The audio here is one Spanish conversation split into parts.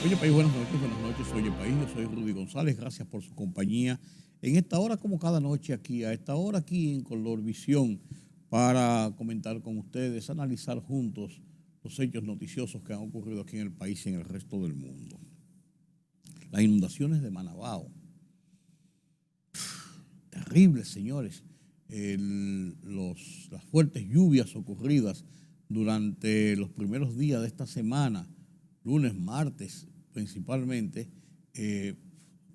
Oye, país, buenas noches, oye, país, yo soy Rudy González, gracias por su compañía. En esta hora, como cada noche aquí, a esta hora aquí en Color Visión, para comentar con ustedes, analizar juntos los hechos noticiosos que han ocurrido aquí en el país y en el resto del mundo. Las inundaciones de Manabao, terribles, señores. Las fuertes lluvias ocurridas durante los primeros días de esta semana, lunes, martes principalmente,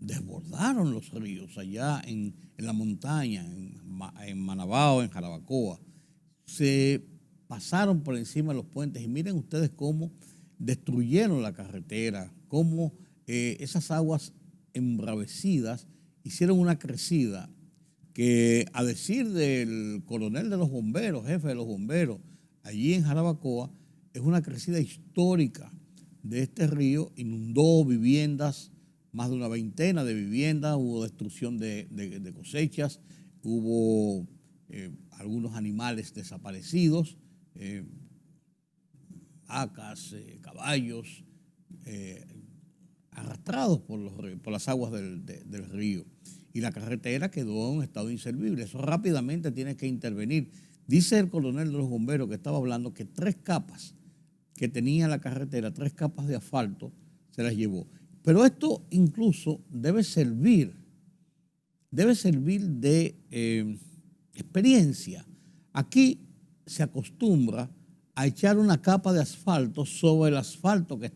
desbordaron los ríos allá en la montaña, en Manabao, en Jarabacoa. Se pasaron por encima de los puentes y miren ustedes cómo destruyeron la carretera, cómo esas aguas embravecidas hicieron una crecida que, a decir del coronel de los bomberos, jefe de los bomberos, allí en Jarabacoa, es una crecida histórica de este río. Inundó viviendas, más de una veintena de viviendas, hubo destrucción de cosechas, hubo algunos animales desaparecidos, vacas, caballos, arrastrados por las aguas del río. Y la carretera quedó en un estado inservible. Eso rápidamente tiene que intervenir. Dice el coronel de los bomberos que estaba hablando que 3 capas que tenía la carretera, 3 capas de asfalto, se las llevó. Pero esto incluso debe servir de experiencia. Aquí se acostumbra a echar una capa de asfalto sobre el asfalto que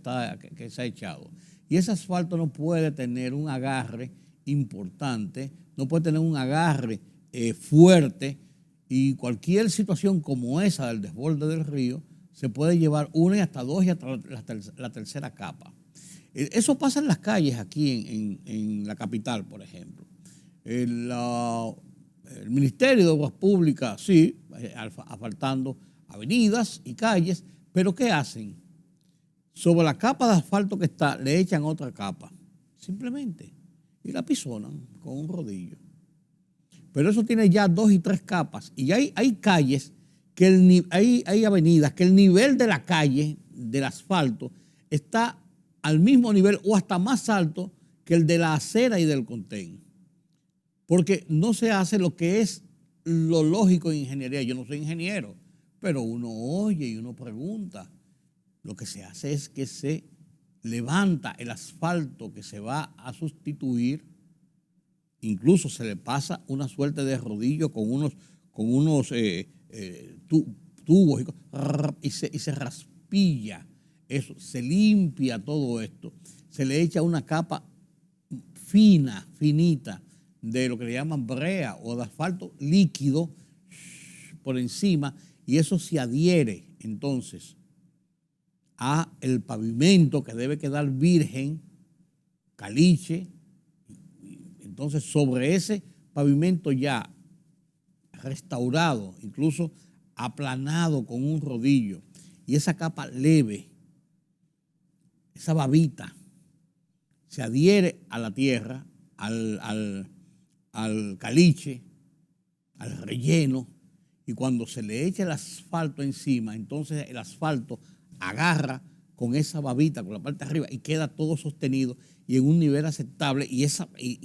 se ha echado. Y ese asfalto no puede tener un agarre importante, no puede tener un agarre fuerte, y cualquier situación como esa del desborde del río se puede llevar una y hasta dos y hasta la tercera capa. Eso pasa en las calles aquí en la capital, por ejemplo. El Ministerio de Obras Públicas, sí, asfaltando avenidas y calles, pero ¿qué hacen? Sobre la capa de asfalto que está, le echan otra capa, simplemente, y la pisonan con un rodillo. Pero eso tiene ya 2 y 3 capas, y hay calles, hay avenidas que el nivel de la calle, del asfalto, está al mismo nivel o hasta más alto que el de la acera y del contén. Porque no se hace lo que es lo lógico en ingeniería. Yo no soy ingeniero, pero uno oye y uno pregunta. Lo que se hace es que se levanta el asfalto que se va a sustituir, incluso se le pasa una suerte de rodillo con unos tubos y se raspilla eso, se limpia todo esto, se le echa una capa finita, de lo que le llaman brea o de asfalto líquido por encima, y eso se adhiere entonces a el pavimento, que debe quedar virgen, caliche. Entonces, sobre ese pavimento ya restaurado, incluso aplanado con un rodillo, y esa capa leve, esa babita, se adhiere a la tierra, al caliche, al relleno, y cuando se le echa el asfalto encima, entonces el asfalto agarra con esa babita, con la parte de arriba, y queda todo sostenido y en un nivel aceptable, y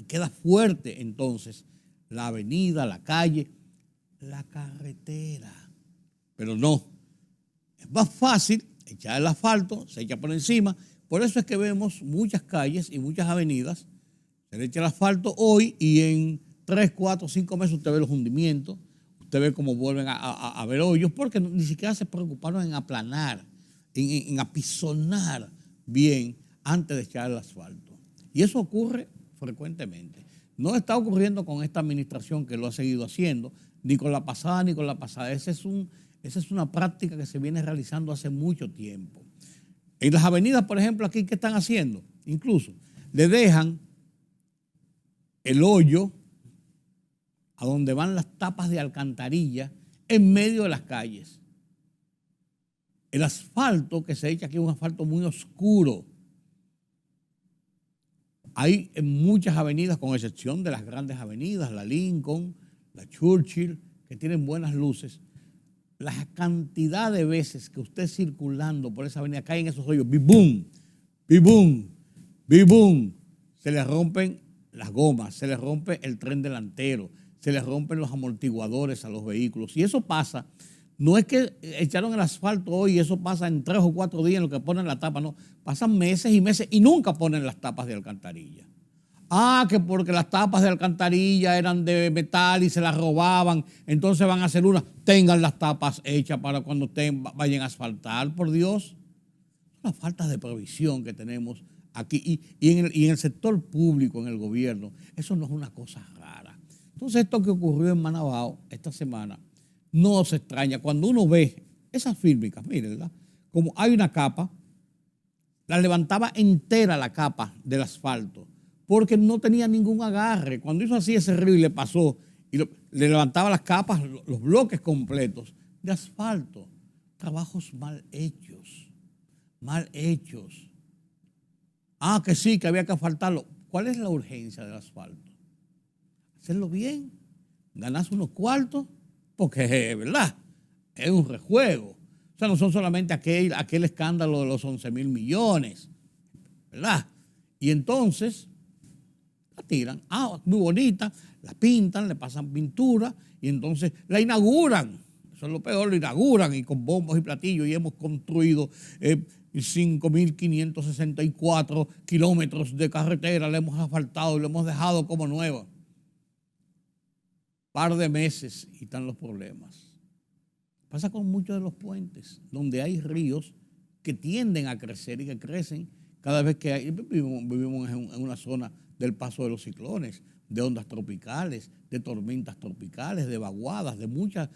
queda fuerte entonces la avenida, la calle, la carretera. Pero no, es más fácil echar el asfalto, se echa por encima. Por eso es que vemos muchas calles y muchas avenidas, se le echa el asfalto hoy y en 3, 4, 5 meses usted ve los hundimientos, usted ve cómo vuelven a ver hoyos, porque ni siquiera se preocuparon en aplanar, en apisonar bien antes de echar el asfalto. Y eso ocurre frecuentemente. No está ocurriendo con esta administración, que lo ha seguido haciendo, ni con la pasada ni con la pasada. Esa es una práctica que se viene realizando hace mucho tiempo. En las avenidas, por ejemplo, aquí, ¿qué están haciendo? Incluso le dejan el hoyo a donde van las tapas de alcantarilla en medio de las calles. El asfalto que se echa aquí es un asfalto muy oscuro. Hay en muchas avenidas, con excepción de las grandes avenidas, la Lincoln, la Churchill, que tienen buenas luces, la cantidad de veces que usted circulando por esa avenida cae en esos hoyos, ¡bim, bum! ¡Bim, bum! ¡bim! Se les rompen las gomas, se les rompe el tren delantero, se les rompen los amortiguadores a los vehículos. Y eso pasa, no es que echaron el asfalto hoy y eso pasa en 3 o 4 días en lo que ponen la tapa, no, pasan meses y meses y nunca ponen las tapas de alcantarilla. Ah, que porque las tapas de alcantarilla eran de metal y se las robaban, entonces van a hacer una. Tengan las tapas hechas para cuando vayan a asfaltar, por Dios. Las faltas de previsión que tenemos aquí y en el sector público, en el gobierno, eso no es una cosa rara. Entonces, esto que ocurrió en Manabao esta semana, no se extraña. Cuando uno ve esas fílmicas, mírenla, como hay una capa, la levantaba entera la capa del asfalto, porque no tenía ningún agarre. Cuando hizo así ese río y le pasó, y le levantaba las capas, los bloques completos de asfalto. Trabajos mal hechos. Mal hechos. Ah, que sí, que había que asfaltarlo. ¿Cuál es la urgencia del asfalto? Hacerlo bien, ganarse unos cuartos, porque, ¿verdad? Es un rejuego. O sea, no son solamente aquel escándalo de los 11,000 millones, ¿verdad? Y entonces la tiran, muy bonita, la pintan, le pasan pintura y entonces la inauguran. Eso es lo peor, lo inauguran y con bombos y platillos y hemos construido 5.564 kilómetros de carretera, le hemos asfaltado y lo hemos dejado como nueva. Par de meses y están los problemas. Pasa con muchos de los puentes, donde hay ríos que tienden a crecer y que crecen cada vez que hay. Vivimos en una zona del paso de los ciclones, de ondas tropicales, de tormentas tropicales, de vaguadas, de mucha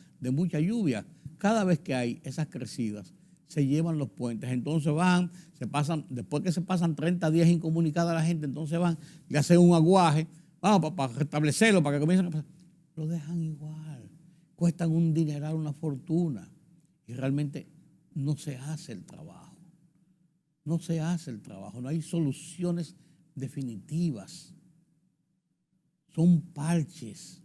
lluvia. Cada vez que hay esas crecidas, se llevan los puentes. Entonces van, después que se pasan 30 días incomunicada a la gente, entonces van, le hacen un aguaje, vamos, para restablecerlo, para que comiencen a pasar. Lo dejan igual. Cuestan un dineral, una fortuna. Y realmente no se hace el trabajo. No se hace el trabajo. No hay soluciones definitivas. Son parches.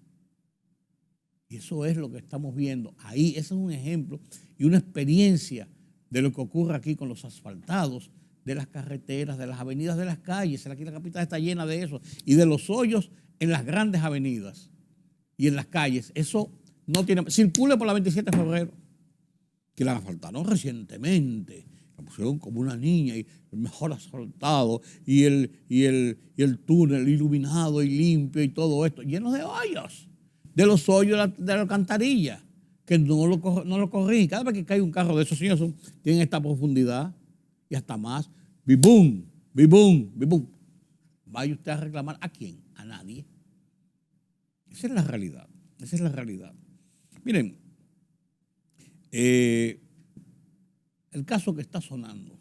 Y eso es lo que estamos viendo. Ahí, ese es un ejemplo y una experiencia de lo que ocurre aquí con los asfaltados, de las carreteras, de las avenidas, de las calles. Aquí la capital está llena de eso. Y de los hoyos en las grandes avenidas y en las calles. Eso no tiene. Circule por la 27 de febrero, que la asfaltaron recientemente. La pusieron como una niña y el mejor asfaltado y el túnel iluminado y limpio y todo esto, lleno de hoyos. De los hoyos de la alcantarilla, que no lo corrigen. Cada vez que cae un carro de esos señores, tienen esta profundidad y hasta más. ¡Bibum! ¡Bibum! ¡Bibum! ¿Vaya usted a reclamar a quién? A nadie. Esa es la realidad. Esa es la realidad. Miren, el caso que está sonando,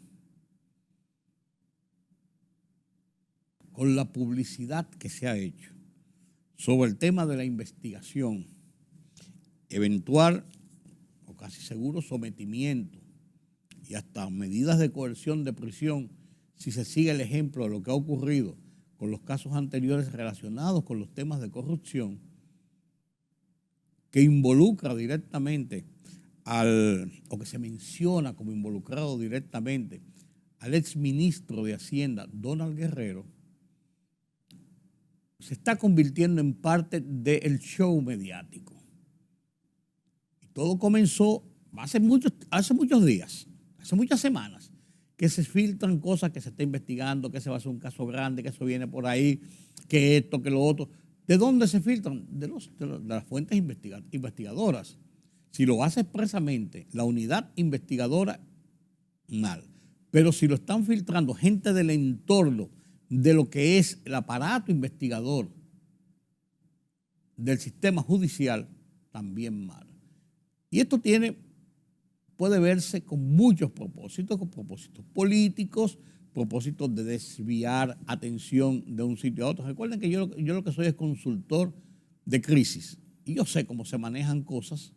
con la publicidad que se ha hecho sobre el tema de la investigación, eventual o casi seguro sometimiento y hasta medidas de coerción de prisión, si se sigue el ejemplo de lo que ha ocurrido con los casos anteriores relacionados con los temas de corrupción, que involucra directamente o que se menciona como involucrado directamente al exministro de Hacienda, Donald Guerrero, se está convirtiendo en parte del show mediático. Y todo comenzó hace muchos días, hace muchas semanas, que se filtran cosas que se está investigando, que se va a hacer un caso grande, que eso viene por ahí, que esto, que lo otro. ¿De dónde se filtran? De las fuentes investigadoras. Si lo hace expresamente la unidad investigadora, mal. Pero si lo están filtrando gente del entorno de lo que es el aparato investigador del sistema judicial, también mal. Y esto puede verse con muchos propósitos, con propósitos políticos, propósitos de desviar atención de un sitio a otro. Recuerden que yo lo que soy es consultor de crisis y yo sé cómo se manejan cosas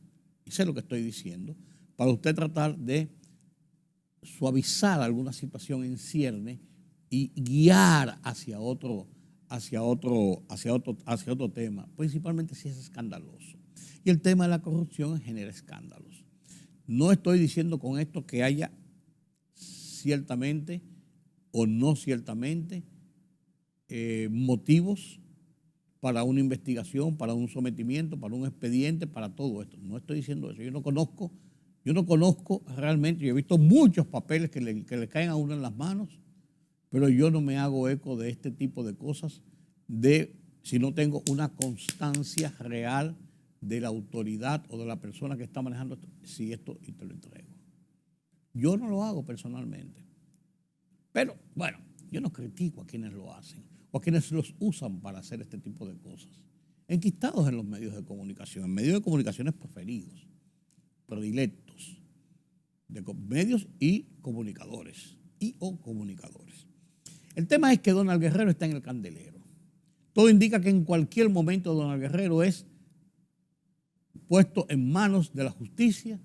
y sé lo que estoy diciendo para usted tratar de suavizar alguna situación en cierne y guiar hacia otro tema, principalmente si es escandaloso. Y el tema de la corrupción genera escándalos. No estoy diciendo con esto que haya ciertamente o no ciertamente motivos para una investigación, para un sometimiento, para un expediente, para todo esto. No estoy diciendo eso. Yo no conozco realmente, yo he visto muchos papeles que le caen a uno en las manos, pero yo no me hago eco de este tipo de cosas si no tengo una constancia real de la autoridad o de la persona que está manejando esto, si esto y te lo entrego. Yo no lo hago personalmente. Pero, bueno, yo no critico a quienes lo hacen o a quienes los usan para hacer este tipo de cosas. Enquistados en los medios de comunicación, en medios de comunicaciones preferidos, predilectos, de medios y comunicadores, o comunicadores. El tema es que Donald Guerrero está en el candelero. Todo indica que en cualquier momento Donald Guerrero es puesto en manos de la justicia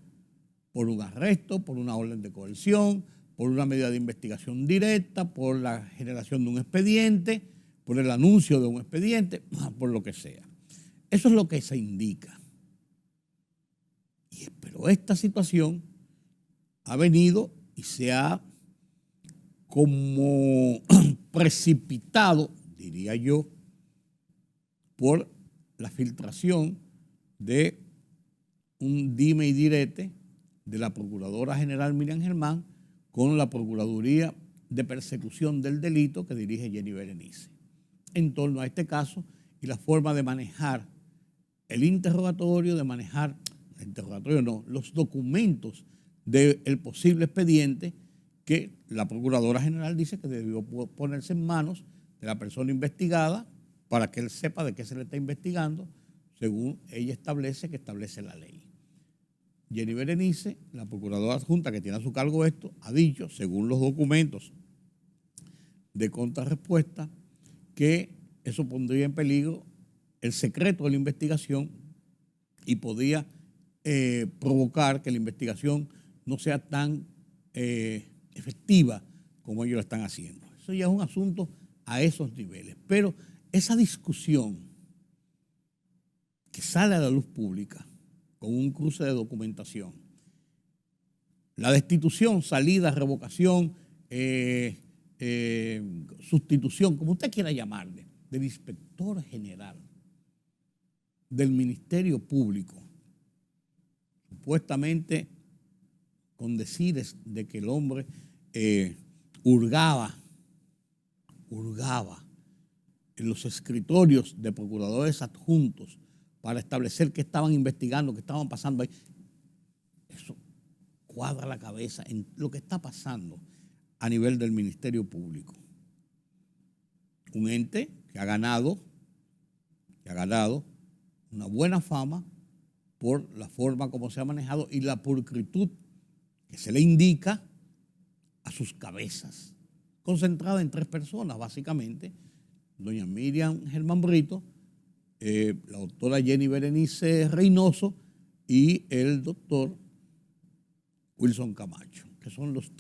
por un arresto, por una orden de coerción, por una medida de investigación directa, por la generación de un expediente, por el anuncio de un expediente, por lo que sea. Eso es lo que se indica. Pero esta situación ha venido y se ha como precipitado, diría yo, por la filtración de un dime y direte de la Procuradora General Miriam Germán con la Procuraduría de Persecución del Delito que dirige Jenny Berenice en torno a este caso y la forma de manejar el interrogatorio, los documentos del posible expediente que la Procuradora General dice que debió ponerse en manos de la persona investigada para que él sepa de qué se le está investigando, según ella establece la ley. Jenny Berenice, la Procuradora Adjunta que tiene a su cargo esto, ha dicho, según los documentos de contrarrespuesta, que eso pondría en peligro el secreto de la investigación y podía provocar que la investigación no sea tan efectiva como ellos lo están haciendo. Eso ya es un asunto a esos niveles. Pero esa discusión que sale a la luz pública con un cruce de documentación, la destitución, salida, revocación, sustitución, como usted quiera llamarle, del inspector general del Ministerio Público, supuestamente con decires de que el hombre hurgaba en los escritorios de procuradores adjuntos para establecer qué estaban investigando, qué estaban pasando ahí. Eso cuadra la cabeza en lo que está pasando a nivel del Ministerio Público. Un ente que ha ganado una buena fama por la forma como se ha manejado y la pulcritud que se le indica a sus cabezas, concentrada en 3 personas, básicamente, doña Miriam Germán Brito, la doctora Jenny Berenice Reynoso y el doctor Wilson Camacho, que son las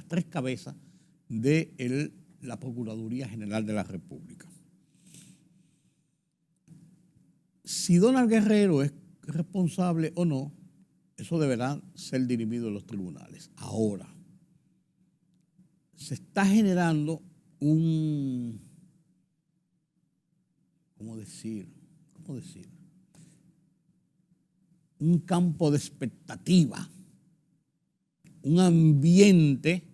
3 cabezas de la Procuraduría General de la República. Si Donald Guerrero es responsable o no, eso deberá ser dirimido en los tribunales. Ahora, se está generando un campo de expectativa, un ambiente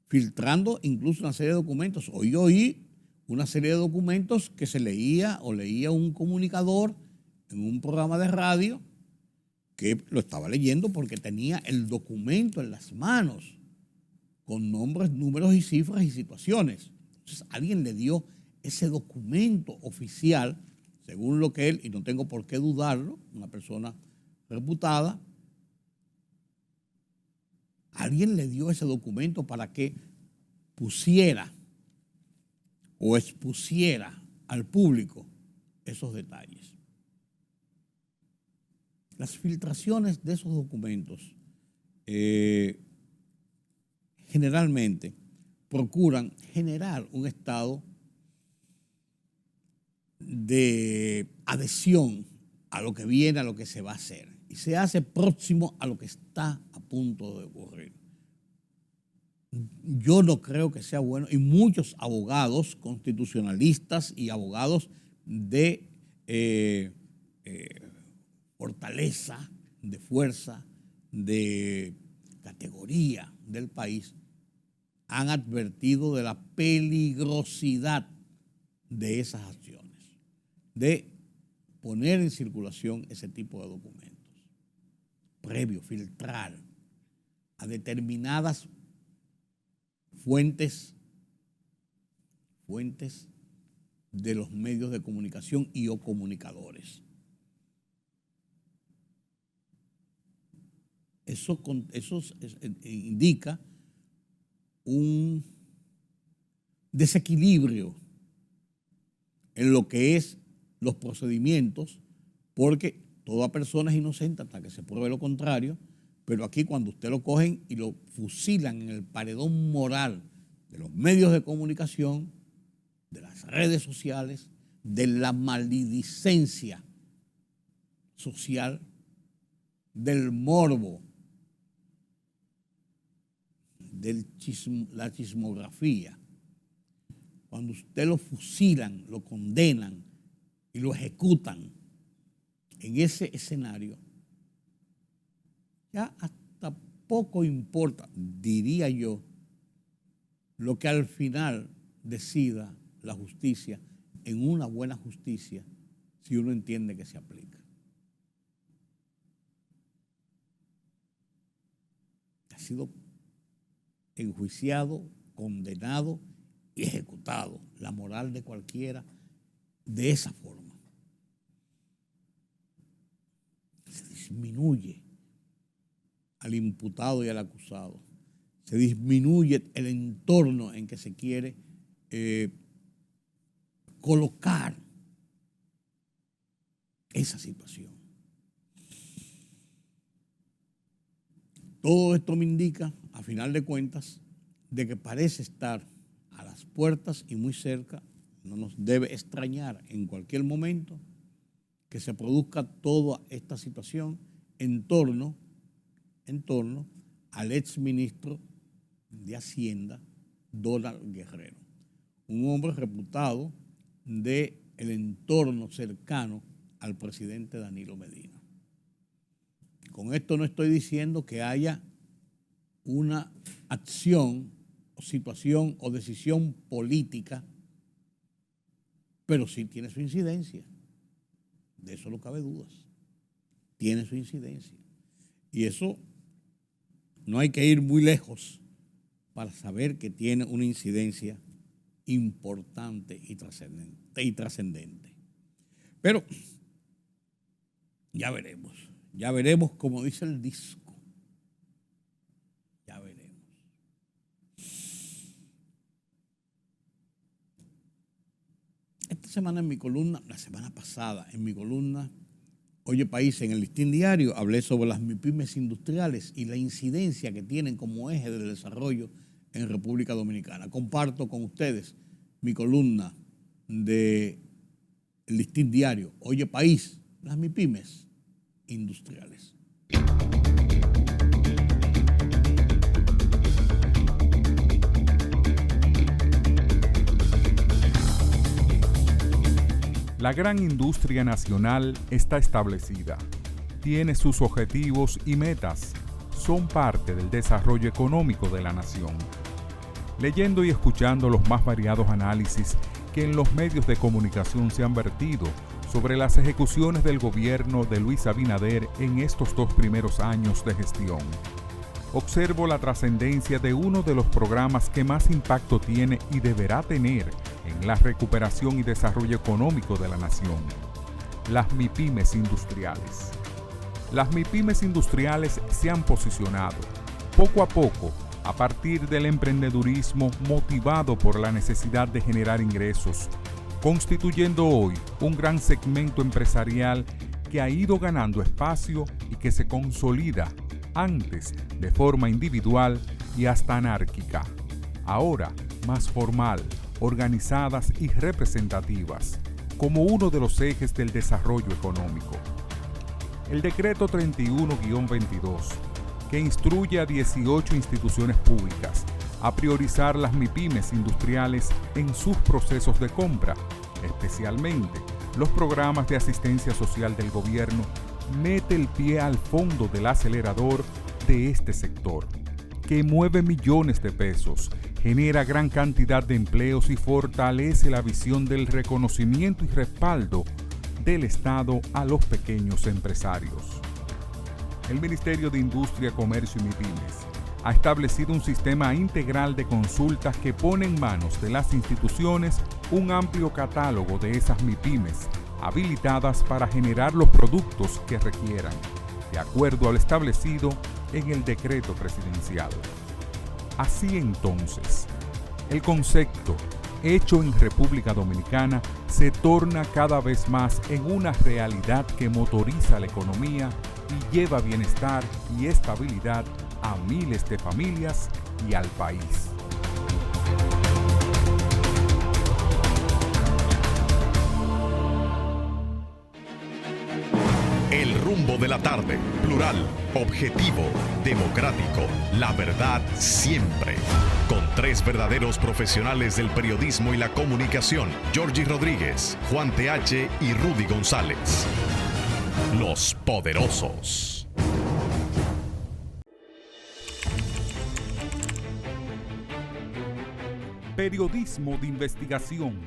filtrando incluso una serie de documentos. Hoy oí una serie de documentos que se leía un comunicador en un programa de radio que lo estaba leyendo porque tenía el documento en las manos con nombres, números y cifras y situaciones. Entonces alguien le dio ese documento oficial, según lo que él, y no tengo por qué dudarlo, una persona reputada, alguien le dio ese documento para que pusiera o expusiera al público esos detalles. Las filtraciones de esos documentos generalmente procuran generar un estado de adhesión a lo que viene, a lo que se va a hacer. Y se hace próximo a lo que está a punto de ocurrir. yo no creo que sea bueno, y muchos abogados constitucionalistas y abogados de fortaleza, de fuerza, de categoría del país, han advertido de la peligrosidad de esas acciones, de poner en circulación ese tipo de documentos, previo, filtrar a determinadas fuentes de los medios de comunicación y o comunicadores. Eso indica un desequilibrio en lo que es los procedimientos, porque toda persona es inocente hasta que se pruebe lo contrario, pero aquí cuando usted lo cogen y lo fusilan en el paredón moral de los medios de comunicación, de las redes sociales, de la maledicencia social, del morbo, de la chismografía, cuando usted lo fusilan, lo condenan y lo ejecutan en ese escenario, ya hasta poco importa, diría yo, lo que al final decida la justicia en una buena justicia, si uno entiende que se aplica. Ha sido enjuiciado, condenado y ejecutado la moral de cualquiera de esa forma. Se disminuye al imputado y al acusado. Se disminuye el entorno en que se quiere colocar esa situación. Todo esto me indica, a final de cuentas, de que parece estar a las puertas y muy cerca. No nos debe extrañar en cualquier momento que se produzca toda esta situación en torno al exministro de Hacienda, Donald Guerrero, un hombre reputado del entorno cercano al presidente Danilo Medina. Con esto no estoy diciendo que haya una acción o situación o decisión política, pero sí tiene su incidencia. De eso no cabe dudas. Tiene su incidencia. Y eso no hay que ir muy lejos para saber que tiene una incidencia importante y trascendente. Pero ya veremos como dice el disco, ya veremos. Esta semana en mi columna, la semana pasada en mi columna Oye País, en el Listín Diario, hablé sobre las MIPYMES industriales y la incidencia que tienen como eje del desarrollo en República Dominicana. Comparto con ustedes mi columna de el Listín Diario, Oye País, las MIPYMES industriales. La gran industria nacional está establecida, tiene sus objetivos y metas, son parte del desarrollo económico de la nación. Leyendo y escuchando los más variados análisis que en los medios de comunicación se han vertido sobre las ejecuciones del gobierno de Luis Abinader en estos 2 primeros años de gestión, observo la trascendencia de uno de los programas que más impacto tiene y deberá tener en la recuperación y desarrollo económico de la nación, las MIPYMES industriales. Las MIPYMES industriales se han posicionado, poco a poco, a partir del emprendedurismo motivado por la necesidad de generar ingresos, constituyendo hoy un gran segmento empresarial que ha ido ganando espacio y que se consolida antes de forma individual y hasta anárquica, ahora más formal, organizadas y representativas, como uno de los ejes del desarrollo económico. El decreto 31-22, que instruye a 18 instituciones públicas a priorizar las MIPYMES industriales en sus procesos de compra, especialmente los programas de asistencia social del gobierno. Mete el pie al fondo del acelerador de este sector, que mueve millones de pesos, genera gran cantidad de empleos y fortalece la visión del reconocimiento y respaldo del Estado a los pequeños empresarios. El Ministerio de Industria, Comercio y MIPYMES ha establecido un sistema integral de consultas que pone en manos de las instituciones un amplio catálogo de esas MIPYMES habilitadas para generar los productos que requieran, de acuerdo a lo establecido en el decreto presidencial. Así entonces, el concepto hecho en República Dominicana se torna cada vez más en una realidad que motoriza la economía y lleva bienestar y estabilidad a miles de familias y al país. El rumbo de la tarde, plural, objetivo, democrático, la verdad siempre. Con tres verdaderos profesionales del periodismo y la comunicación, Georgie Rodríguez, Juan TH y Rudy González. Los Poderosos. Periodismo de investigación,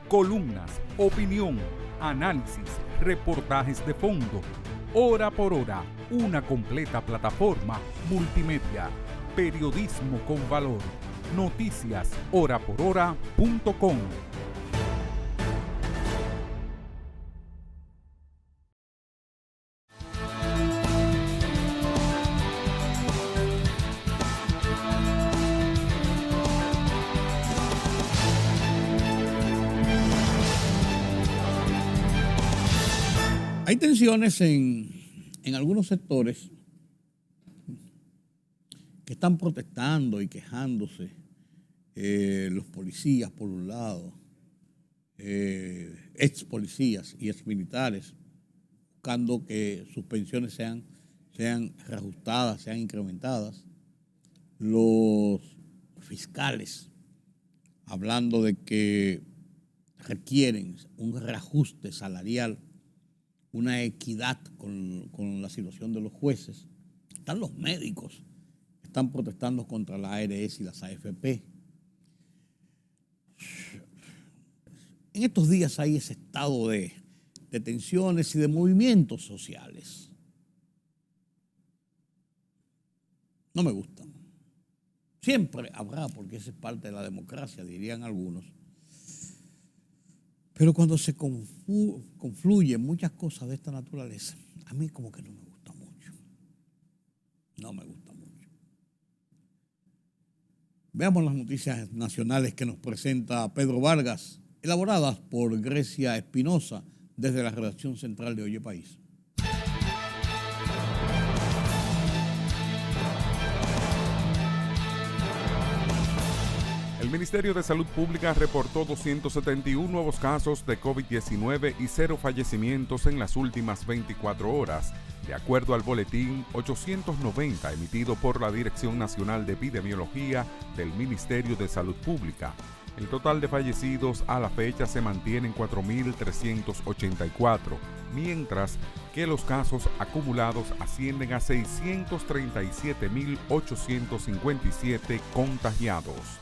columnas, opinión, análisis, reportajes de fondo. Hora por hora, una completa plataforma multimedia. Periodismo con valor. Noticias horaporhora.com. Hay tensiones en algunos sectores que están protestando y quejándose, los policías por un lado, ex policías y ex militares, buscando que sus pensiones sean reajustadas, sean incrementadas. Los fiscales hablando de que requieren un reajuste salarial, una equidad con la situación de los jueces. Están los médicos que están protestando contra la ARS y las AFP. En estos días hay ese estado de tensiones y de movimientos sociales. No me gustan. Siempre habrá, porque esa es parte de la democracia, dirían algunos. Pero cuando se confluyen muchas cosas de esta naturaleza, a mí como que no me gusta mucho. No me gusta mucho. Veamos las noticias nacionales que nos presenta Pedro Vargas, elaboradas por Grecia Espinosa desde la redacción central de Oye País. El Ministerio de Salud Pública reportó 271 nuevos casos de COVID-19 y 0 fallecimientos en las últimas 24 horas, de acuerdo al boletín 890 emitido por la Dirección Nacional de Epidemiología del Ministerio de Salud Pública. El total de fallecidos a la fecha se mantiene en 4.384, mientras que los casos acumulados ascienden a 637.857 contagiados.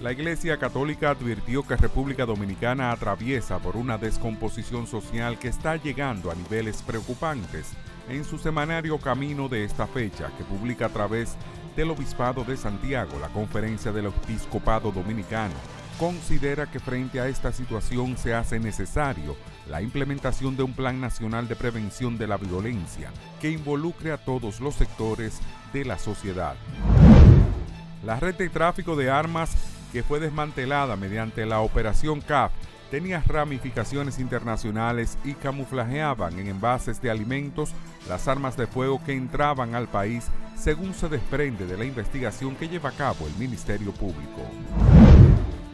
La Iglesia Católica advirtió que República Dominicana atraviesa por una descomposición social que está llegando a niveles preocupantes. En su semanario Camino de esta fecha, que publica a través del Obispado de Santiago, la Conferencia del Episcopado Dominicano considera que frente a esta situación se hace necesario la implementación de un plan nacional de prevención de la violencia que involucre a todos los sectores de la sociedad. La red de tráfico de armas, que fue desmantelada mediante la Operación CAF, tenía ramificaciones internacionales y camuflajeaban en envases de alimentos las armas de fuego que entraban al país, según se desprende de la investigación que lleva a cabo el Ministerio Público.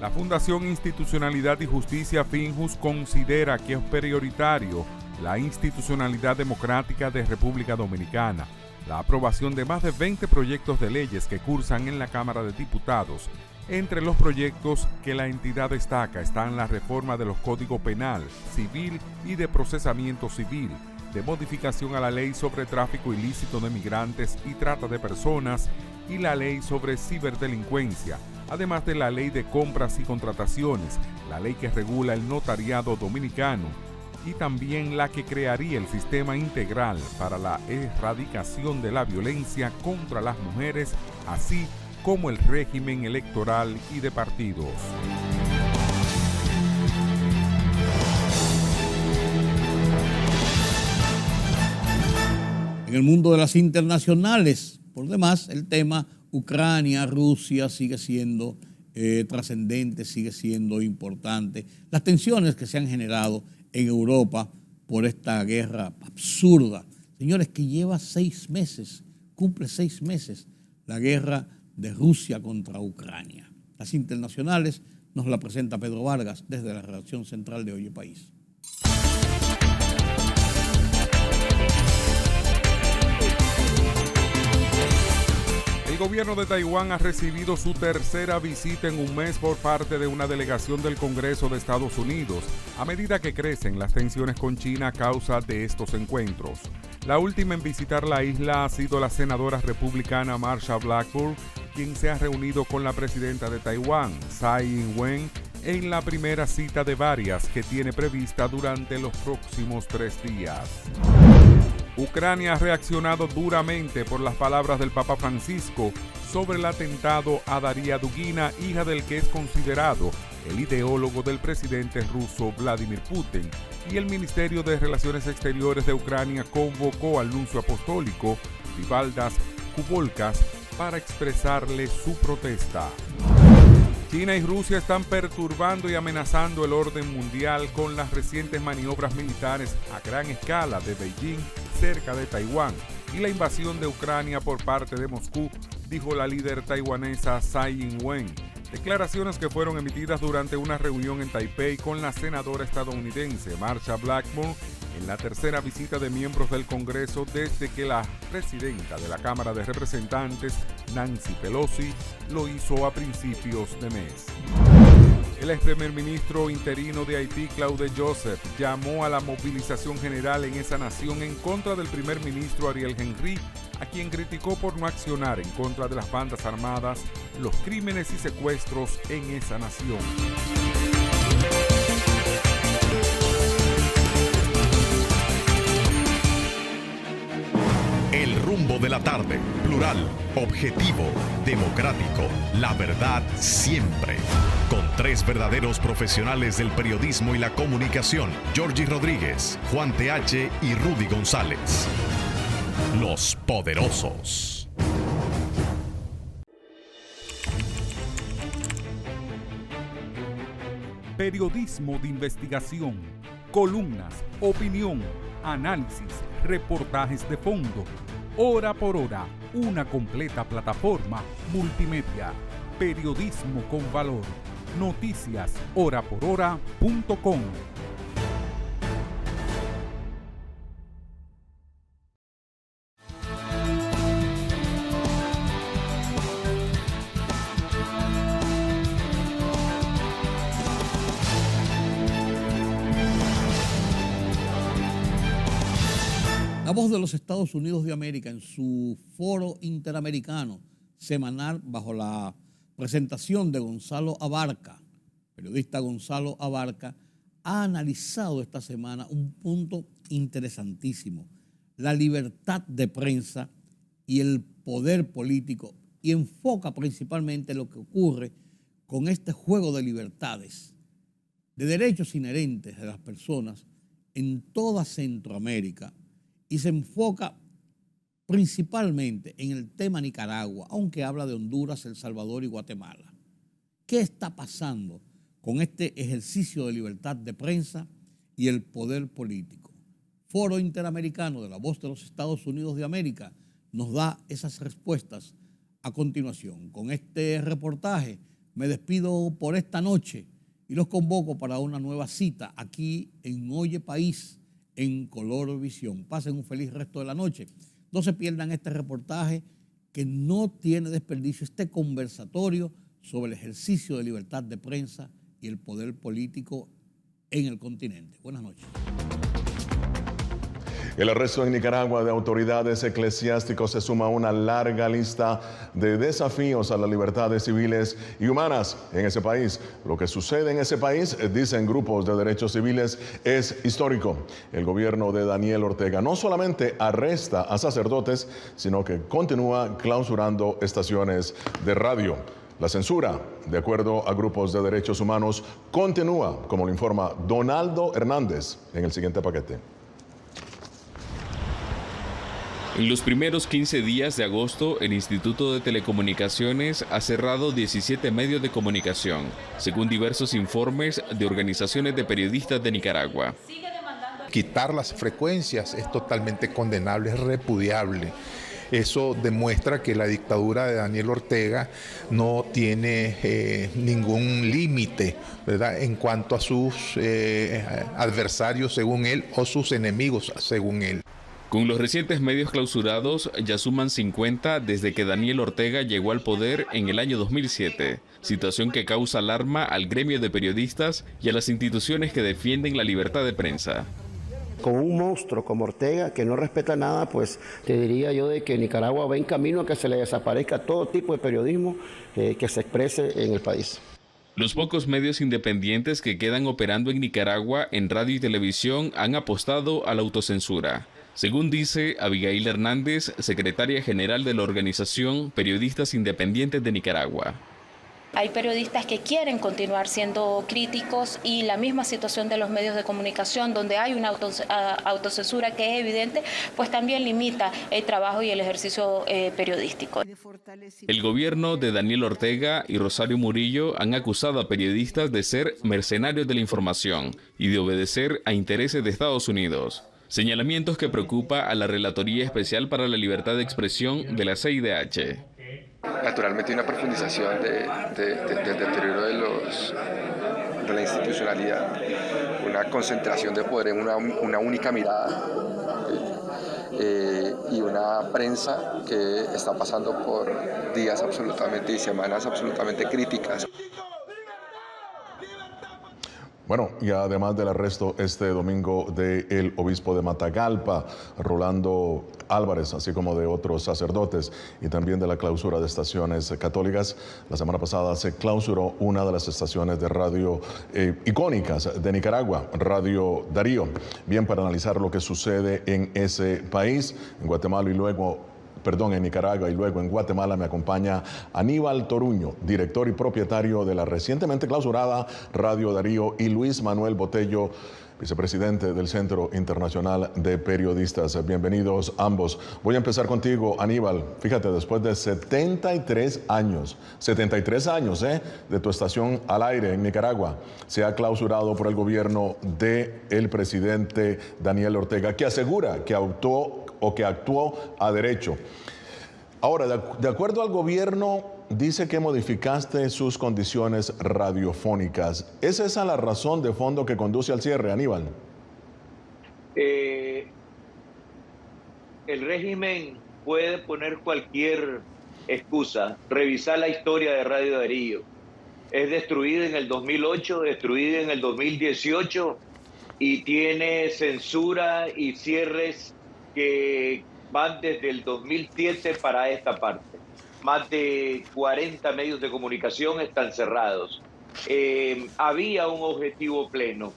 La Fundación Institucionalidad y Justicia Finjus considera que es prioritario la institucionalidad democrática de República Dominicana, la aprobación de más de 20 proyectos de leyes que cursan en la Cámara de Diputados. Entre los proyectos que la entidad destaca están la reforma de los códigos penal, civil y de procesamiento civil, de modificación a la ley sobre tráfico ilícito de migrantes y trata de personas y la ley sobre ciberdelincuencia, además de la ley de compras y contrataciones, la ley que regula el notariado dominicano y también la que crearía el sistema integral para la erradicación de la violencia contra las mujeres, así como el régimen electoral y de partidos. En el mundo de las internacionales, por demás, el tema Ucrania, Rusia sigue siendo trascendente, sigue siendo importante. Las tensiones que se han generado en Europa por esta guerra absurda. Señores, que lleva 6 meses, cumple 6 meses la guerra de Rusia contra Ucrania. Las internacionales nos la presenta Pedro Vargas desde la redacción central de Oye País. El gobierno de Taiwán ha recibido su tercera visita en un mes por parte de una delegación del Congreso de Estados Unidos, a medida que crecen las tensiones con China a causa de estos encuentros. La última en visitar la isla ha sido la senadora republicana Marsha Blackburn, quien se ha reunido con la presidenta de Taiwán, Tsai Ing-wen, en la primera cita de varias que tiene prevista durante los próximos 3 días. Ucrania ha reaccionado duramente por las palabras del Papa Francisco sobre el atentado a Daria Dugina, hija del que es considerado el ideólogo del presidente ruso Vladimir Putin, y el Ministerio de Relaciones Exteriores de Ucrania convocó al nuncio apostólico Vivaldas Kubolkas para expresarle su protesta. China y Rusia están perturbando y amenazando el orden mundial con las recientes maniobras militares a gran escala de Beijing cerca de Taiwán y la invasión de Ucrania por parte de Moscú, dijo la líder taiwanesa Tsai Ing-wen. Declaraciones que fueron emitidas durante una reunión en Taipei con la senadora estadounidense Marsha Blackburn en la tercera visita de miembros del Congreso desde que la presidenta de la Cámara de Representantes, Nancy Pelosi, lo hizo a principios de mes. El ex primer ministro interino de Haití, Claude Joseph, llamó a la movilización general en esa nación en contra del primer ministro Ariel Henry, a quien criticó por no accionar en contra de las bandas armadas, los crímenes y secuestros en esa nación. El rumbo de la tarde, plural, objetivo, democrático, la verdad siempre. Con 3 verdaderos profesionales del periodismo y la comunicación, Georgie Rodríguez, Juan TH y Rudy González. Los poderosos. Periodismo de investigación, columnas, opinión, análisis, reportajes de fondo. Hora por hora, una completa plataforma multimedia. Periodismo con valor. Noticias horaporhora.com. La voz de los Estados Unidos de América en su foro interamericano semanal bajo la presentación de Gonzalo Abarca, periodista Gonzalo Abarca, ha analizado esta semana un punto interesantísimo, la libertad de prensa y el poder político, y enfoca principalmente lo que ocurre con este juego de libertades, de derechos inherentes de las personas en toda Centroamérica, y se enfoca principalmente en el tema Nicaragua, aunque habla de Honduras, El Salvador y Guatemala. ¿Qué está pasando con este ejercicio de libertad de prensa y el poder político? Foro Interamericano de la Voz de los Estados Unidos de América nos da esas respuestas a continuación. Con este reportaje me despido por esta noche y los convoco para una nueva cita aquí en Oye País, en Color Visión. Pasen un feliz resto de la noche. No se pierdan este reportaje que no tiene desperdicio, este conversatorio sobre el ejercicio de libertad de prensa y el poder político en el continente. Buenas noches. El arresto en Nicaragua de autoridades eclesiásticos se suma a una larga lista de desafíos a las libertades civiles y humanas en ese país. Lo que sucede en ese país, dicen grupos de derechos civiles, es histórico. El gobierno de Daniel Ortega no solamente arresta a sacerdotes, sino que continúa clausurando estaciones de radio. La censura, de acuerdo a grupos de derechos humanos, continúa, como lo informa Donaldo Hernández en el siguiente paquete. En los primeros 15 días de agosto, el Instituto de Telecomunicaciones ha cerrado 17 medios de comunicación, según diversos informes de organizaciones de periodistas de Nicaragua. Quitar las frecuencias es totalmente condenable, es repudiable. Eso demuestra que la dictadura de Daniel Ortega no tiene ningún límite, ¿verdad?, en cuanto a sus adversarios, según él, o sus enemigos, según él. Con los recientes medios clausurados, ya suman 50 desde que Daniel Ortega llegó al poder en el año 2007, situación que causa alarma al gremio de periodistas y a las instituciones que defienden la libertad de prensa. Con un monstruo como Ortega, que no respeta nada, pues te diría yo de que Nicaragua va en camino a que se le desaparezca todo tipo de periodismo que se exprese en el país. Los pocos medios independientes que quedan operando en Nicaragua en radio y televisión han apostado a la autocensura. Según dice Abigail Hernández, secretaria general de la organización Periodistas Independientes de Nicaragua. Hay periodistas que quieren continuar siendo críticos y la misma situación de los medios de comunicación, donde hay una autocensura que es evidente, pues también limita el trabajo y el ejercicio periodístico. El gobierno de Daniel Ortega y Rosario Murillo han acusado a periodistas de ser mercenarios de la información y de obedecer a intereses de Estados Unidos. Señalamientos que preocupa a la Relatoría Especial para la Libertad de Expresión de la CIDH. Naturalmente hay una profundización del deterioro de la institucionalidad, una concentración de poder en una única mirada y una prensa que está pasando por días absolutamente y semanas absolutamente críticas. Bueno, y además del arresto este domingo del obispo de Matagalpa, Rolando Álvarez, así como de otros sacerdotes, y también de la clausura de estaciones católicas, la semana pasada se clausuró una de las estaciones de radio icónicas de Nicaragua, Radio Darío. Bien, para analizar lo que sucede en ese país, en Guatemala y luego... en Nicaragua y luego en Guatemala, me acompaña Aníbal Toruño, director y propietario de la recientemente clausurada Radio Darío, y Luis Manuel Botello, vicepresidente del Centro Internacional de Periodistas. Bienvenidos ambos. Voy a empezar contigo, Aníbal. Fíjate, después de 73 años de tu estación al aire en Nicaragua, se ha clausurado por el gobierno del presidente Daniel Ortega, que asegura que actuó a derecho. Ahora, de acuerdo al gobierno, dice que modificaste sus condiciones radiofónicas. ¿Es esa la razón de fondo que conduce al cierre, Aníbal? El régimen puede poner cualquier excusa. Revisar la historia de Radio Darío. Es destruida en el 2008, destruida en el 2018 y tiene censura y cierres que van desde el 2007 para esta parte. Más de 40 medios de comunicación están cerrados. Había un objetivo pleno.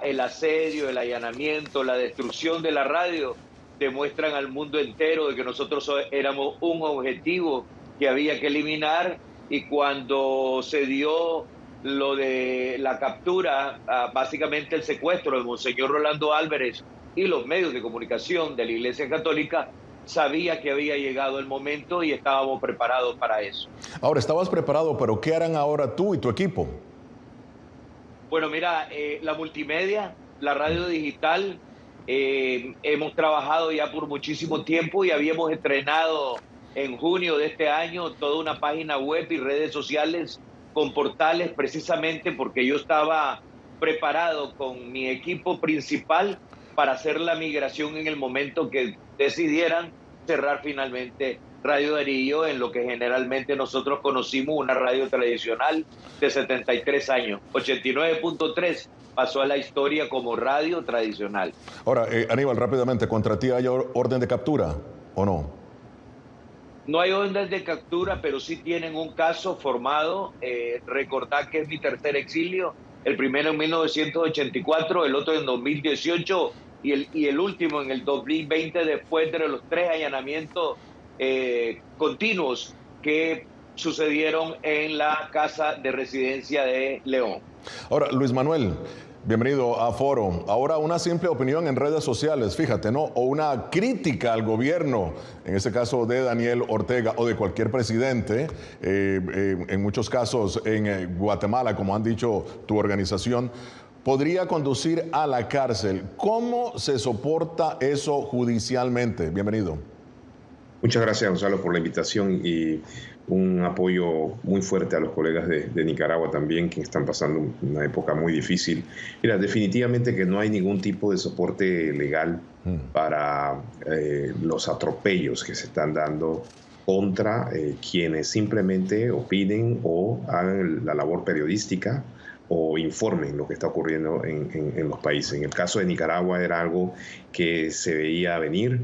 El asedio, el allanamiento, la destrucción de la radio demuestran al mundo entero de que nosotros éramos un objetivo que había que eliminar, y cuando se dio lo de la captura, básicamente el secuestro de Monseñor Rolando Álvarez y los medios de comunicación de la Iglesia Católica, sabía que había llegado el momento y estábamos preparados para eso. Ahora, estabas preparado, pero ¿qué harán ahora tú y tu equipo? Bueno, mira, la multimedia, la radio digital, hemos trabajado ya por muchísimo tiempo y habíamos estrenado en junio de este año toda una página web y redes sociales con portales, precisamente porque yo estaba preparado con mi equipo principal para hacer la migración en el momento que decidieran cerrar finalmente Radio Darío en lo que generalmente nosotros conocimos una radio tradicional de 73 años. 89.3 pasó a la historia como radio tradicional. Ahora, Aníbal, rápidamente, ¿contra ti hay orden de captura o no? No hay orden de captura, pero sí tienen un caso formado. Recordad que es mi tercer exilio, el primero en 1984, el otro en 2018 y el último en el 2020, después de los 3 allanamientos continuos que sucedieron en la casa de residencia de León. Ahora, Luis Manuel, bienvenido a Foro. Ahora, una simple opinión en redes sociales, fíjate, ¿no? O una crítica al gobierno, en este caso de Daniel Ortega o de cualquier presidente, en muchos casos en Guatemala, como han dicho tu organización, podría conducir a la cárcel. ¿Cómo se soporta eso judicialmente? Bienvenido. Muchas gracias, Gonzalo, por la invitación y un apoyo muy fuerte a los colegas de Nicaragua también, que están pasando una época muy difícil. Mira, definitivamente que no hay ningún tipo de soporte legal para los atropellos que se están dando contra quienes simplemente opinen o hagan la labor periodística o informen lo que está ocurriendo en los países. En el caso de Nicaragua era algo que se veía venir.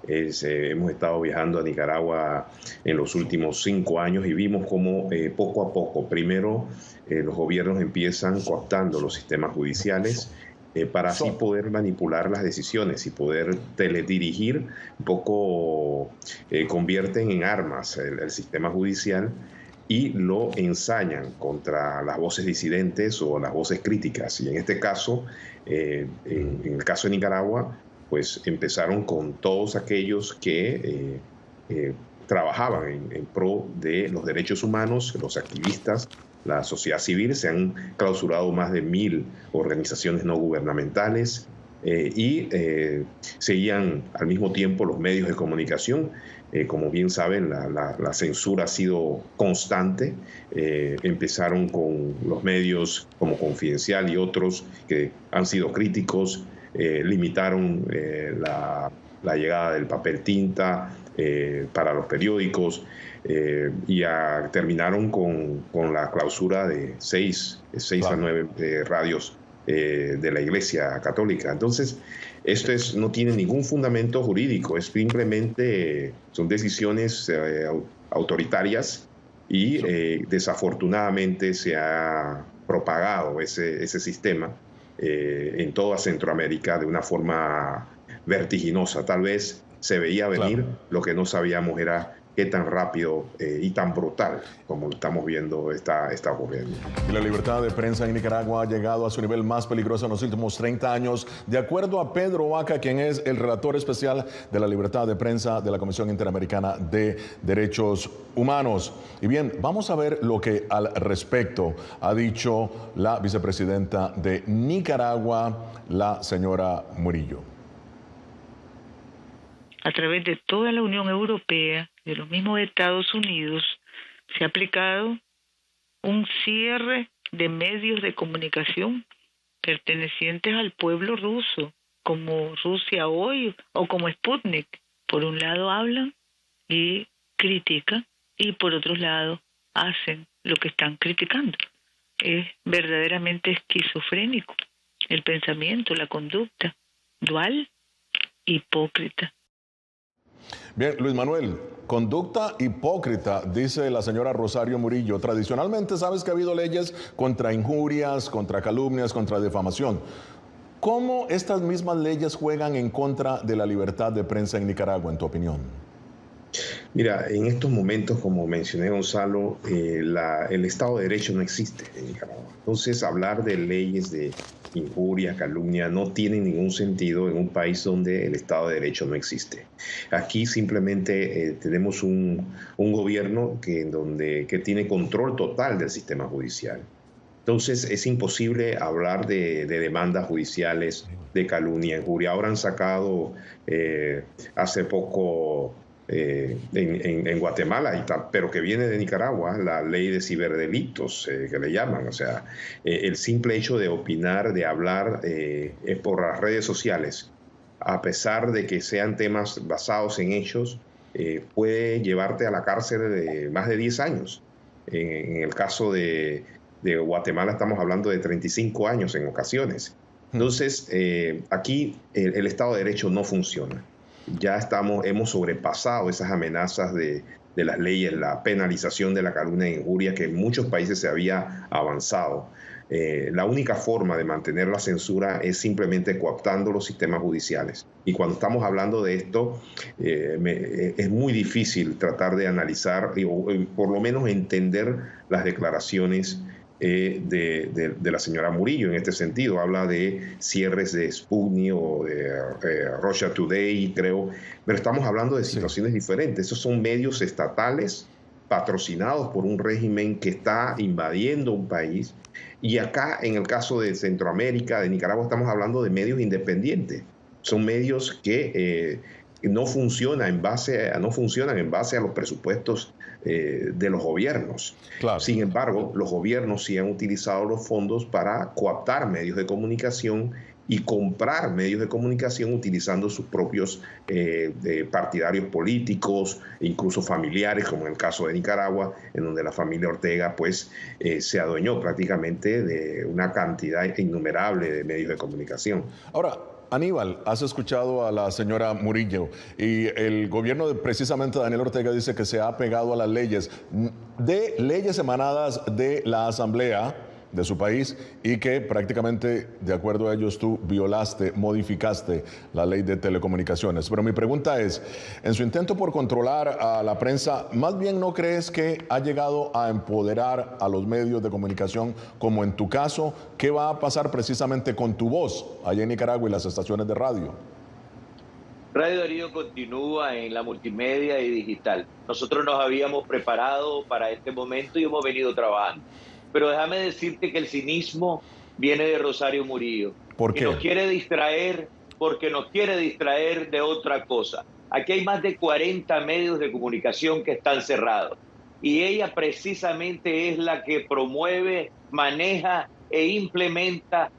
Hemos estado viajando a Nicaragua en los últimos 5 años y vimos cómo poco a poco, primero los gobiernos empiezan cooptando los sistemas judiciales para así poder manipular las decisiones y poder teledirigir, un poco convierten en armas el sistema judicial y lo ensañan contra las voces disidentes o las voces críticas. Y en este caso, en el caso de Nicaragua, pues empezaron con todos aquellos que trabajaban en pro de los derechos humanos, los activistas, la sociedad civil. Se han clausurado más de 1000 organizaciones no gubernamentales y seguían al mismo tiempo los medios de comunicación. Como bien saben, la censura ha sido constante. Empezaron con los medios como Confidencial y otros que han sido críticos. Limitaron la llegada del papel tinta para los periódicos y terminaron con la clausura de 6 a 9 radios de la Iglesia Católica. Entonces, esto no tiene ningún fundamento jurídico, es simplemente son decisiones autoritarias y desafortunadamente se ha propagado ese sistema en toda Centroamérica de una forma vertiginosa. Tal vez se veía venir, lo que no sabíamos era qué tan rápido y tan brutal como lo estamos viendo está ocurriendo. Y la libertad de prensa en Nicaragua ha llegado a su nivel más peligroso en los últimos 30 años, de acuerdo a Pedro Vaca, quien es el relator especial de la libertad de prensa de la Comisión Interamericana de Derechos Humanos. Y bien, vamos a ver lo que al respecto ha dicho la vicepresidenta de Nicaragua, la señora Murillo. A través de toda la Unión Europea, de los mismos Estados Unidos, se ha aplicado un cierre de medios de comunicación pertenecientes al pueblo ruso, como Rusia Hoy o como Sputnik. Por un lado hablan y critican, y por otro lado hacen lo que están criticando. Es verdaderamente esquizofrénico el pensamiento, la conducta, dual, hipócrita. Bien, Luis Manuel, conducta hipócrita, dice la señora Rosario Murillo. Tradicionalmente sabes que ha habido leyes contra injurias, contra calumnias, contra difamación. ¿Cómo estas mismas leyes juegan en contra de la libertad de prensa en Nicaragua, en tu opinión? Mira, en estos momentos, como mencioné, Gonzalo, el Estado de Derecho no existe en Nicaragua. Entonces, hablar de leyes de injuria, calumnia, no tiene ningún sentido en un país donde el Estado de Derecho no existe. Aquí simplemente tenemos un gobierno que tiene control total del sistema judicial. Entonces, es imposible hablar de demandas judiciales, de calumnia, injuria. Ahora han sacado hace poco en Guatemala, pero que viene de Nicaragua, la ley de ciberdelitos que le llaman. O sea, el simple hecho de opinar, de hablar por las redes sociales, a pesar de que sean temas basados en hechos, puede llevarte a la cárcel de más de 10 años. En el caso de Guatemala estamos hablando de 35 años en ocasiones. Entonces, aquí el Estado de Derecho no funciona. Ya hemos sobrepasado esas amenazas de las leyes, la penalización de la calumnia e injuria que en muchos países se había avanzado. La única forma de mantener la censura es simplemente cooptando los sistemas judiciales. Y cuando estamos hablando de esto, es muy difícil tratar de analizar o por lo menos entender las declaraciones de la señora Murillo en este sentido. Habla de cierres de Sputnik o de Russia Today, creo, pero estamos hablando de situaciones diferentes. Esos son medios estatales patrocinados por un régimen que está invadiendo un país. Y acá, en el caso de Centroamérica, de Nicaragua, estamos hablando de medios independientes. Son medios que no funcionan en base a los presupuestos de los gobiernos. Claro. Sin embargo, los gobiernos sí han utilizado los fondos para cooptar medios de comunicación y comprar medios de comunicación utilizando sus propios partidarios políticos, incluso familiares, como en el caso de Nicaragua, en donde la familia Ortega pues, se adueñó prácticamente de una cantidad innumerable de medios de comunicación. Ahora, Aníbal, has escuchado a la señora Murillo y el gobierno precisamente Daniel Ortega dice que se ha apegado a las leyes emanadas de la Asamblea de su país y que prácticamente, de acuerdo a ellos, tú modificaste la ley de telecomunicaciones. Pero mi pregunta es, en su intento por controlar a la prensa, ¿más bien no crees que ha llegado a empoderar a los medios de comunicación, como en tu caso? ¿Qué va a pasar precisamente con Tu Voz allá en Nicaragua y las estaciones de radio? Radio Darío continúa en la multimedia y digital. Nosotros nos habíamos preparado para este momento y hemos venido trabajando. Pero déjame decirte que el cinismo viene de Rosario Murillo. ¿Por qué? Y nos quiere distraer porque nos quiere distraer de otra cosa. Aquí hay más de 40 medios de comunicación que están cerrados. Y ella precisamente es la que promueve, maneja e implementa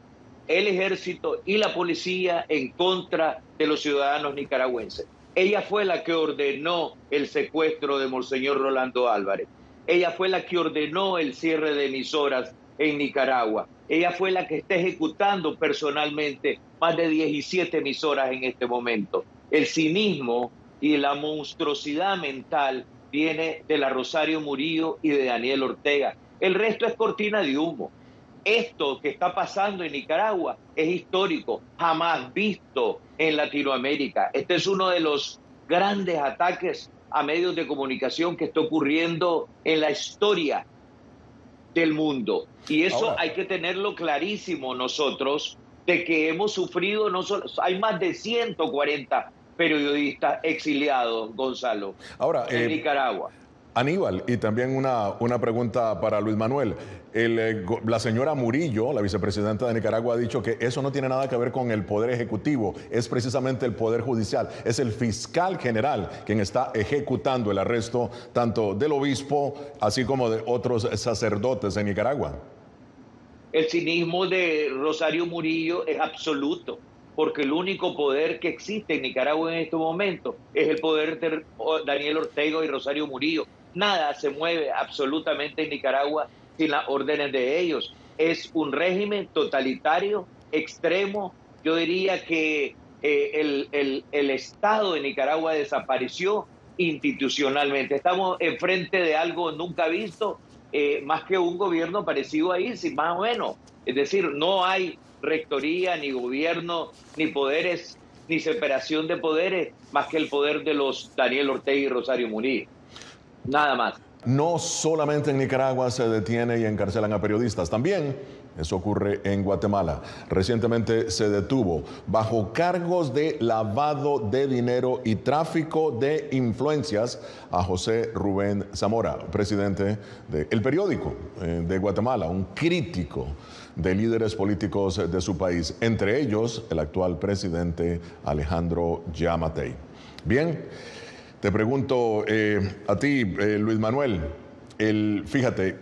el ejército y la policía en contra de los ciudadanos nicaragüenses. Ella fue la que ordenó el secuestro de Monseñor Rolando Álvarez. Ella fue la que ordenó el cierre de emisoras en Nicaragua. Ella fue la que está ejecutando personalmente más de 17 emisoras en este momento. El cinismo y la monstruosidad mental viene de la Rosario Murillo y de Daniel Ortega. El resto es cortina de humo. Esto que está pasando en Nicaragua es histórico, jamás visto en Latinoamérica. Este es uno de los grandes ataques a medios de comunicación que está ocurriendo en la historia del mundo. Y eso ahora hay que tenerlo clarísimo nosotros, de que hemos sufrido, no solo, hay más de 140 periodistas exiliados, Gonzalo, ahora, en Nicaragua. Aníbal, y también una pregunta para Luis Manuel. La señora Murillo, la vicepresidenta de Nicaragua, ha dicho que eso no tiene nada que ver con el Poder Ejecutivo, es precisamente el Poder Judicial. Es el fiscal general quien está ejecutando el arresto tanto del obispo, así como de otros sacerdotes en Nicaragua. El cinismo de Rosario Murillo es absoluto, porque el único poder que existe en Nicaragua en este momento es el poder de Daniel Ortega y Rosario Murillo. Nada se mueve absolutamente en Nicaragua sin las órdenes de ellos. Es un régimen totalitario, extremo. Yo diría que el Estado de Nicaragua desapareció institucionalmente. Estamos enfrente de algo nunca visto, más que un gobierno parecido a ISIS, más o menos. Es decir, no hay rectoría, ni gobierno, ni poderes, ni separación de poderes, más que el poder de los Daniel Ortega y Rosario Murillo. Nada más. No solamente en Nicaragua se detiene y encarcelan a periodistas, también eso ocurre en Guatemala. Recientemente se detuvo bajo cargos de lavado de dinero y tráfico de influencias a José Rubén Zamora, presidente del Periódico de Guatemala, un crítico de líderes políticos de su país, entre ellos el actual presidente Alejandro Yamatei. Bien, te pregunto a ti, Luis Manuel, fíjate,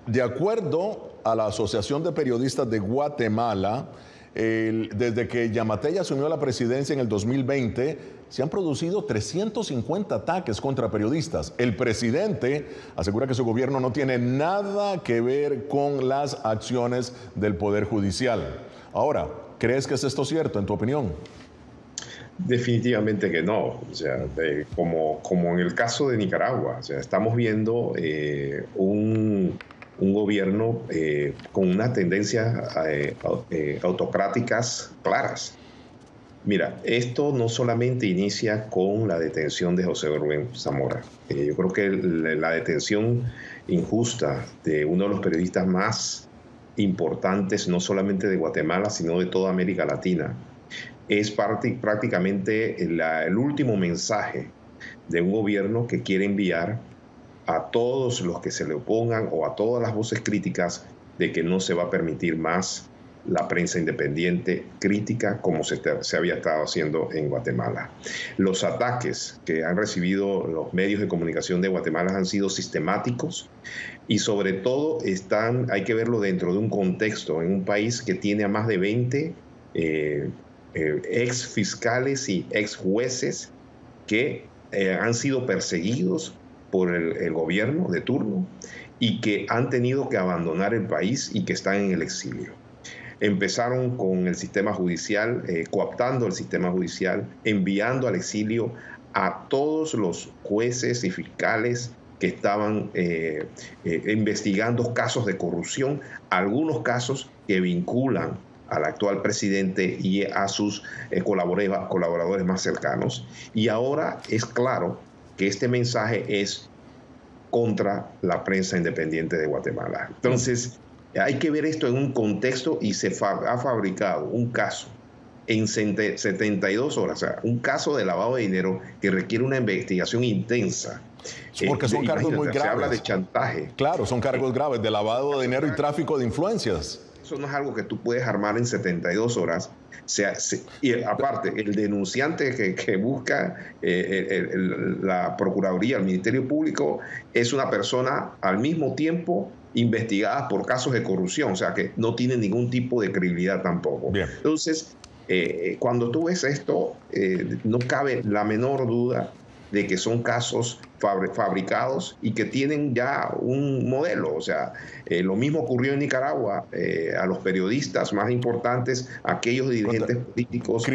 de acuerdo a la Asociación de Periodistas de Guatemala, Desde que Yamatei asumió la presidencia en el 2020, se han producido 350 ataques contra periodistas. El presidente asegura que su gobierno no tiene nada que ver con las acciones del Poder Judicial. Ahora, ¿crees que es esto cierto, en tu opinión? Definitivamente que no. O sea, como en el caso de Nicaragua, o sea, estamos viendo un gobierno con unas tendencias autocráticas claras. Mira, esto no solamente inicia con la detención de José Rubén Zamora. Yo creo que la detención injusta de uno de los periodistas más importantes, no solamente de Guatemala, sino de toda América Latina, es prácticamente el último mensaje de un gobierno que quiere enviar a todos los que se le opongan o a todas las voces críticas de que no se va a permitir más la prensa independiente crítica como se había estado haciendo en Guatemala. Los ataques que han recibido los medios de comunicación de Guatemala han sido sistemáticos y sobre todo hay que verlo dentro de un contexto, en un país que tiene a más de 20 ex fiscales y ex jueces que han sido perseguidos por el gobierno de turno y que han tenido que abandonar el país y que están en el exilio. Empezaron con el sistema judicial, cooptando el sistema judicial, enviando al exilio a todos los jueces y fiscales que estaban investigando casos de corrupción, algunos casos que vinculan al actual presidente y a sus colaboradores más cercanos. Y ahora es claro que este mensaje es contra la prensa independiente de Guatemala. Entonces, hay que ver esto en un contexto y se ha fabricado un caso en 72 horas, o sea, un caso de lavado de dinero que requiere una investigación intensa. Porque son cargos muy graves. Se habla de chantaje. Claro, son cargos graves de lavado de dinero y tráfico de influencias. Eso no es algo que tú puedes armar en 72 horas. Y aparte, el denunciante que busca la Procuraduría, el Ministerio Público, es una persona al mismo tiempo investigada por casos de corrupción, o sea que no tiene ningún tipo de credibilidad tampoco. Bien. Entonces, cuando tú ves esto, no cabe la menor duda de que son casos fabricados y que tienen ya un modelo. O sea, lo mismo ocurrió en Nicaragua, a los periodistas más importantes, aquellos dirigentes políticos.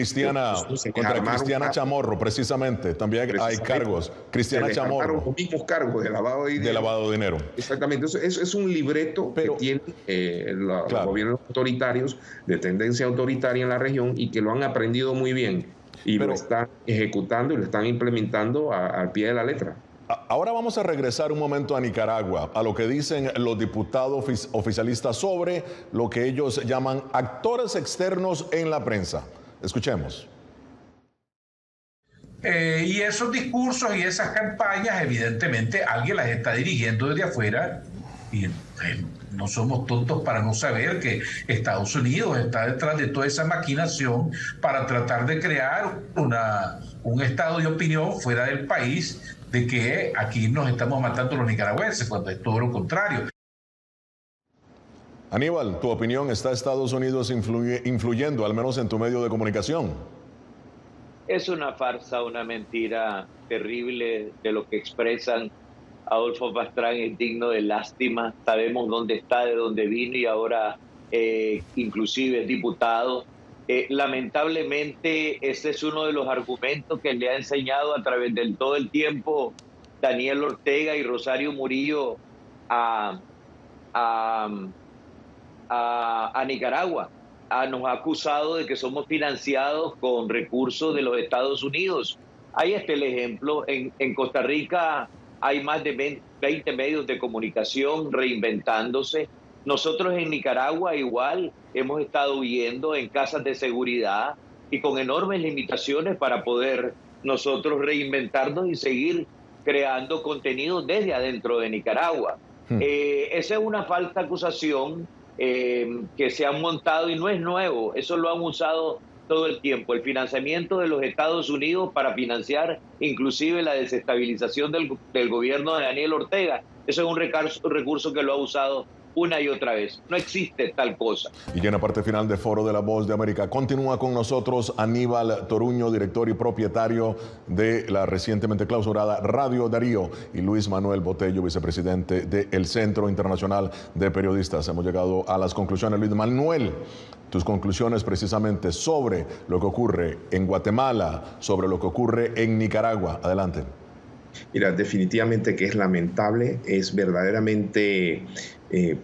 Contra Cristiana Chamorro, precisamente, también hay cargos. Cristiana Chamorro. Los mismos cargos de lavado de dinero. De lavado de dinero. Exactamente. Eso es un libreto que tienen los gobiernos autoritarios, de tendencia autoritaria en la región, y que lo han aprendido muy bien. Y lo están ejecutando y lo están implementando al pie de la letra. Ahora vamos a regresar un momento a Nicaragua, a lo que dicen los diputados oficialistas sobre lo que ellos llaman actores externos en la prensa. Escuchemos. Y esos discursos y esas campañas, evidentemente, alguien las está dirigiendo desde afuera y no somos tontos para no saber que Estados Unidos está detrás de toda esa maquinación para tratar de crear un estado de opinión fuera del país de que aquí nos estamos matando los nicaragüenses, cuando es todo lo contrario. Aníbal, ¿tu opinión está Estados Unidos influyendo, al menos en tu medio de comunicación? Es una farsa, una mentira terrible de lo que expresan. Adolfo Pastrán es digno de lástima. Sabemos dónde está, de dónde vino y ahora inclusive es diputado. Lamentablemente ese es uno de los argumentos que le ha enseñado a través de todo el tiempo Daniel Ortega y Rosario Murillo a Nicaragua. Nos ha acusado de que somos financiados con recursos de los Estados Unidos. Ahí está el ejemplo. En Costa Rica hay más de 20 medios de comunicación reinventándose. Nosotros en Nicaragua igual hemos estado huyendo en casas de seguridad y con enormes limitaciones para poder nosotros reinventarnos y seguir creando contenido desde adentro de Nicaragua. Esa es una falsa acusación que se han montado y no es nuevo. Eso lo han usado todo el tiempo, el financiamiento de los Estados Unidos para financiar inclusive la desestabilización del gobierno de Daniel Ortega. Eso es un recurso que lo ha usado una y otra vez. No existe tal cosa. Y ya en la parte final de Foro de la Voz de América continúa con nosotros Aníbal Toruño, director y propietario de la recientemente clausurada Radio Darío, y Luis Manuel Botello, vicepresidente del Centro Internacional de Periodistas. Hemos llegado a las conclusiones. Luis Manuel, tus conclusiones precisamente sobre lo que ocurre en Guatemala, sobre lo que ocurre en Nicaragua. Adelante. Mira, definitivamente que es lamentable, es verdaderamente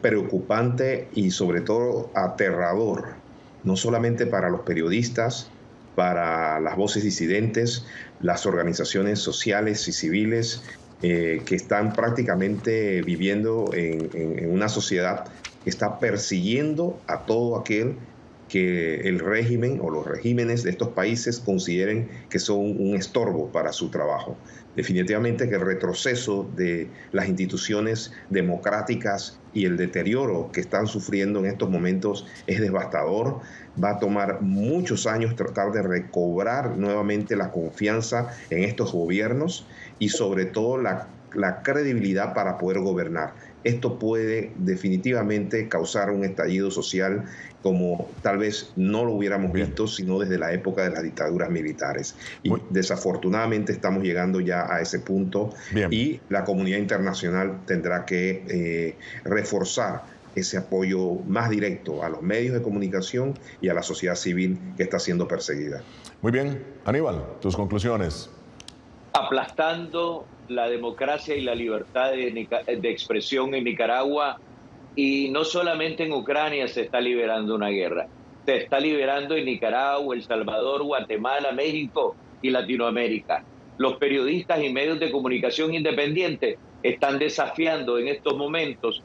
preocupante y sobre todo aterrador, no solamente para los periodistas, para las voces disidentes, las organizaciones sociales y civiles que están prácticamente viviendo en una sociedad que está persiguiendo a todo aquel que el régimen o los regímenes de estos países consideren que son un estorbo para su trabajo. Definitivamente que el retroceso de las instituciones democráticas y el deterioro que están sufriendo en estos momentos es devastador. Va a tomar muchos años tratar de recobrar nuevamente la confianza en estos gobiernos y sobre todo la credibilidad para poder gobernar. Esto puede definitivamente causar un estallido social como tal vez no lo hubiéramos visto sino desde la época de las dictaduras militares. Y desafortunadamente estamos llegando ya a ese punto. Y la comunidad internacional tendrá que reforzar ese apoyo más directo a los medios de comunicación y a la sociedad civil que está siendo perseguida. Muy bien. Aníbal, tus conclusiones. Aplastando la democracia y la libertad de expresión en Nicaragua, y no solamente en Ucrania se está liberando una guerra, se está liberando en Nicaragua, El Salvador, Guatemala, México y Latinoamérica. Los periodistas y medios de comunicación independientes están desafiando en estos momentos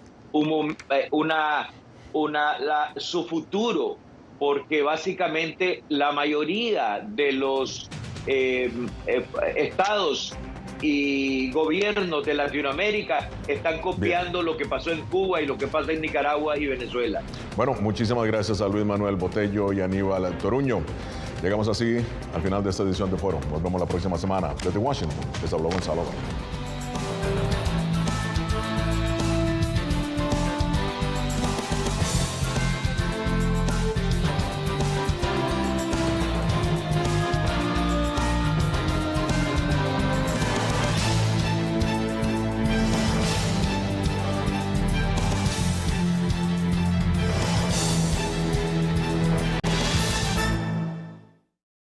su futuro, porque básicamente la mayoría de los estados y gobiernos de Latinoamérica están copiando lo que pasó en Cuba y lo que pasa en Nicaragua y Venezuela. Bueno, muchísimas gracias a Luis Manuel Botello y Aníbal Toruño. Llegamos así al final de esta edición de Foro. Nos vemos la próxima semana. Desde Washington, les habló Gonzalo.